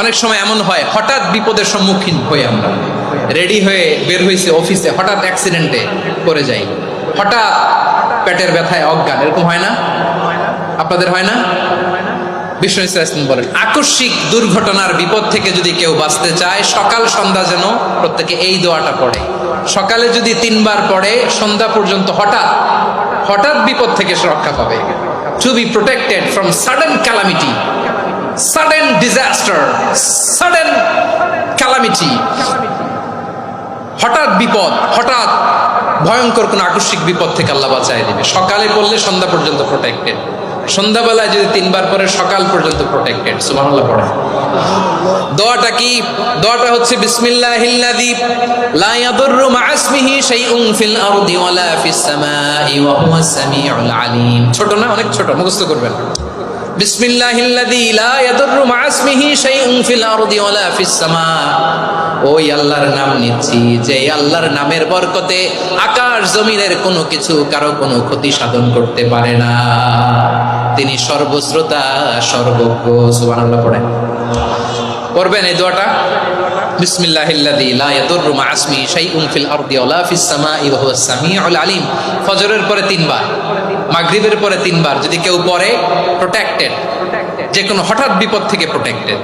অনেক সময় এমন হয়, হঠাৎ বিপদের সম্মুখীন হই আমরা, রেডি হয়ে বের হয়েছে অফিসে, হঠাৎ অ্যাক্সিডেন্টে পড়ে যাই, হঠাৎ পেটের ব্যথায় অজ্ঞান, এরকম হয় না? আপনাদের হয় না? বিষ্ণু ইসলাম বলেন, আকস্মিক দুর্ঘটনার বিপদ থেকে যদি কেউ বাঁচতে চায়, সকাল সন্ধ্যা যেন প্রত্যেকে এই দোয়াটা পড়ে। সকালে যদি 3 বার পড়ে, সন্ধ্যা পর্যন্ত হঠাৎ হঠাৎ বিপদ থেকে সে রক্ষা পাবে। To be protected from sudden calamity, sudden disaster, sudden calamity, হঠাৎ বিপদ, হঠাৎ ভয়ঙ্কর কোন আকস্মিক বিপদ থেকে আল্লাহ বাঁচায় দিবে। সকালে পড়লে সন্ধ্যা পর্যন্ত প্রোটেক্টেড, সন্ধ্যাবেলায় যদি 3 বার পরে সকাল পর্যন্ত প্রোটেক্টেড। সুবহানাল্লাহ পড়ে। দোয়াটা কি? দোয়াটা হচ্ছে বিসমিল্লাহিল্লাযী লা ইয়াদুররু মা ইসমিহি শাইউন ফিল আরদি ওয়ালা ফিস সামাই ওয়া হুয়াস সামিউল আলিম। ছোট না? অনেক ছোট, মুখস্থ করবেন। বিসমিল্লাহিল্লাযী লা ইয়াদুররু মা ইসমিহি শাইউন ফিল আরদি ওয়ালা ফিস সামা। ওই আল্লাহর নাম নিচ্ছি যে আল্লাহর নামের বরকতে আকাশ জমিনের কোনো কিছু কারো কোনো ক্ষতি সাধন করতে পারে না। তিনি সর্বশ্রোতা, সর্বজ্ঞ। সুবহানাল্লাহ পড়েন। পড়বেন এই দোয়াটা, বিসমিল্লাহিল্লাযী লা ইয়াদুররু মা ইসমিহি শাইউন ফিল আরদি ওয়ালা ফিস সামাই ওয়া হুয়াস সামিউল আলিম। ফজরের পরে 3 বার, মাগরিবের পরে 3 বার যদি কেউ পড়ে, প্রোটেক্টেড, যে কোনো হঠাৎ বিপদ থেকে প্রোটেক্টেড।